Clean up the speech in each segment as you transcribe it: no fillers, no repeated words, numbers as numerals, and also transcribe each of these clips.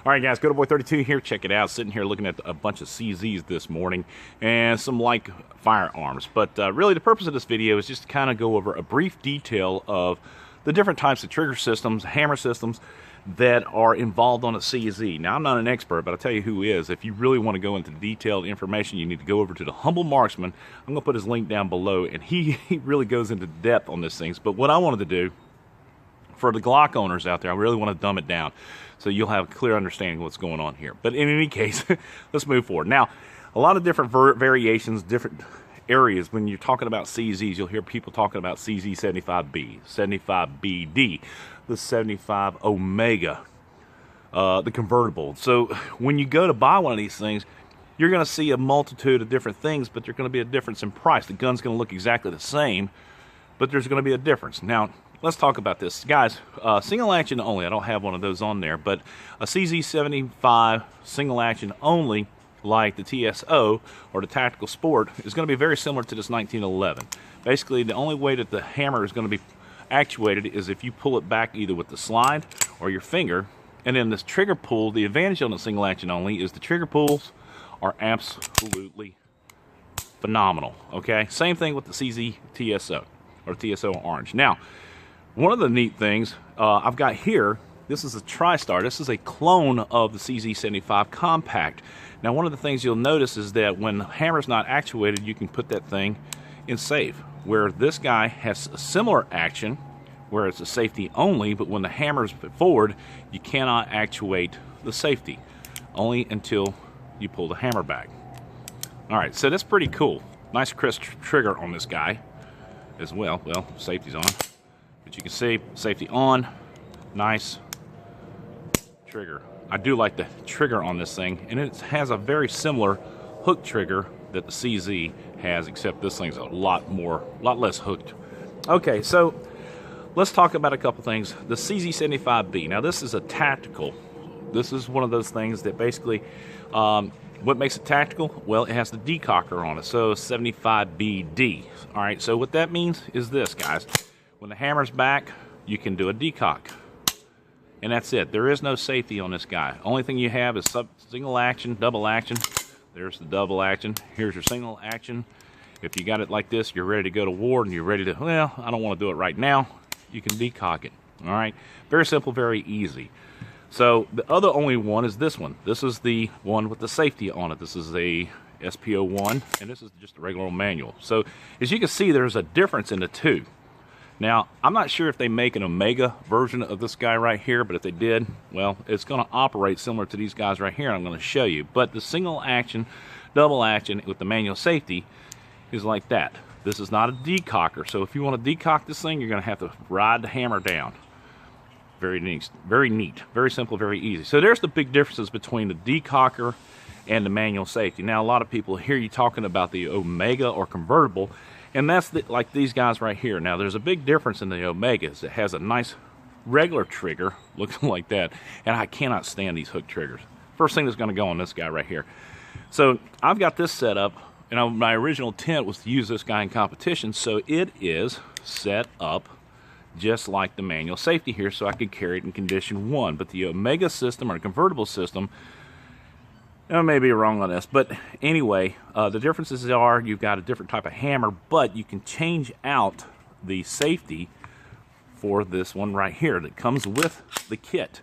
All right, guys, Boy32 here. Check it out. Sitting here looking at a bunch of CZs this morning and some light firearms. But really, the purpose of this video is just to kind of go over a brief detail of the different types of trigger systems, hammer systems that are involved on a CZ. Now, I'm not an expert, but I'll tell you who is. If you really want to go into detailed information, you need to go over to the Humble Marksman. I'm going to put his link down below, and he really goes into depth on these things. But what I wanted to do, for the Glock owners out there, I really want to dumb it down so you'll have a clear understanding of what's going on here. But in any case, let's move forward. Now, a lot of different variations, different areas. When you're talking about CZs, you'll hear people talking about CZ75B, 75BD, the 75 Omega, the convertible. So when you go to buy one of these things, you're going to see a multitude of different things, but there's going to be a difference in price. The gun's going to look exactly the same, but there's going to be a difference. Now, let's talk about this. Guys, single action only. I don't have one of those on there, but a CZ75 single action only, like the TSO or the Tactical Sport, is going to be very similar to this 1911. Basically, the only way that the hammer is going to be actuated is if you pull it back either with the slide or your finger. And then this trigger pull, the advantage on the single action only is the trigger pulls are absolutely phenomenal. Okay, same thing with the CZ TSO or TSO Orange. Now, one of the neat things I've got here, this is a Tristar. This is a clone of the CZ75 Compact. Now, one of the things you'll notice is that when the hammer's not actuated, you can put that thing in safe, where this guy has a similar action, where it's a safety only, but when the hammer's forward, you cannot actuate the safety, only until you pull the hammer back. All right, so that's pretty cool. Nice crisp trigger on this guy as well. Well, safety's on. But you can see, safety on, nice trigger. I do like the trigger on this thing, and it has a very similar hook trigger that the CZ has, except this thing's a lot less hooked. Okay, so let's talk about a couple things. The CZ75B. Now, this is a tactical. This is one of those things that basically, what makes it tactical? Well, it has the decocker on it, so 75BD. All right, so what that means is this, guys. When the hammer's back, you can do a decock. And that's it. There is no safety on this guy. Only thing you have is single action, double action. There's the double action. Here's your single action. If you got it like this, you're ready to go to war and you're ready to, well, I don't want to do it right now. You can decock it. All right? Very simple, very easy. So the other only one is this one. This is the one with the safety on it. This is a SPO1, and this is just a regular old manual. So as you can see, there's a difference in the two. Now, I'm not sure if they make an Omega version of this guy right here, but if they did, well, it's going to operate similar to these guys right here, and I'm going to show you. But the single action, double action with the manual safety is like that. This is not a decocker, so if you want to decock this thing, you're going to have to ride the hammer down. Very neat, very simple, very easy. So there's the big differences between the decocker and the manual safety. Now, a lot of people hear you talking about the Omega or convertible, and that's like these guys right here. Now, there's a big difference in the Omegas. It has a nice regular trigger, looking like that, and I cannot stand these hook triggers. First thing that's going to go on this guy right here. So I've got this set up, and my original intent was to use this guy in competition, so it is set up just like the manual safety here, so I could carry it in condition 1. But the Omega system or convertible system, I may be wrong on this, but anyway, the differences are you've got a different type of hammer, but you can change out the safety for this one right here that comes with the kit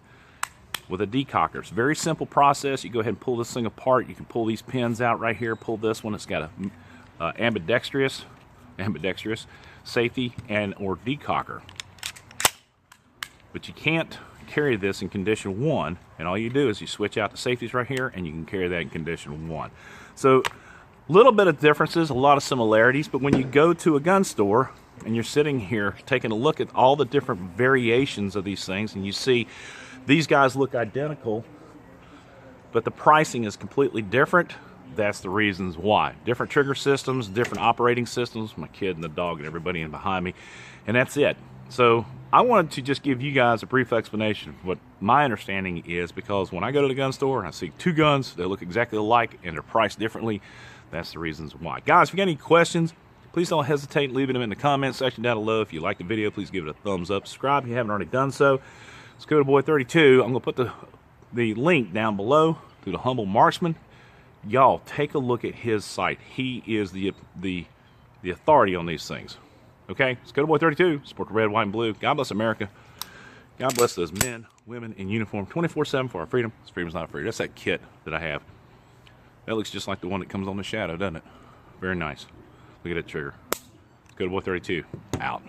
with a decocker. It's a very simple process. You go ahead and pull this thing apart. You can pull these pins out right here. Pull this one. It's got a ambidextrous safety and or decocker. But you can't carry this in condition 1, and all you do is you switch out the safeties right here and you can carry that in condition 1. So a little bit of differences, a lot of similarities, but when you go to a gun store and you're sitting here taking a look at all the different variations of these things, and you see these guys look identical, but the pricing is completely different, that's the reasons why. Different trigger systems, different operating systems, my kid and the dog and everybody in behind me, and that's it. So I wanted to just give you guys a brief explanation of what my understanding is, because when I go to the gun store and I see two guns that look exactly alike and they're priced differently, that's the reasons why. Guys, if you got any questions, please don't hesitate leaving them in the comment section down below. If you like the video, please give it a thumbs up. Subscribe if you haven't already done so. It's Boy32. I'm going to put the the link down below to the Humble Marksman. Y'all take a look at his site. He is the authority on these things. Okay, it's Good Boy 32. Support the red, white, and blue. God bless America. God bless those men, women in uniform 24/7 for our freedom. This freedom's not free. That's that kit that I have. That looks just like the one that comes on the Shadow, doesn't it? Very nice. Look at that trigger. Good Boy 32. Out.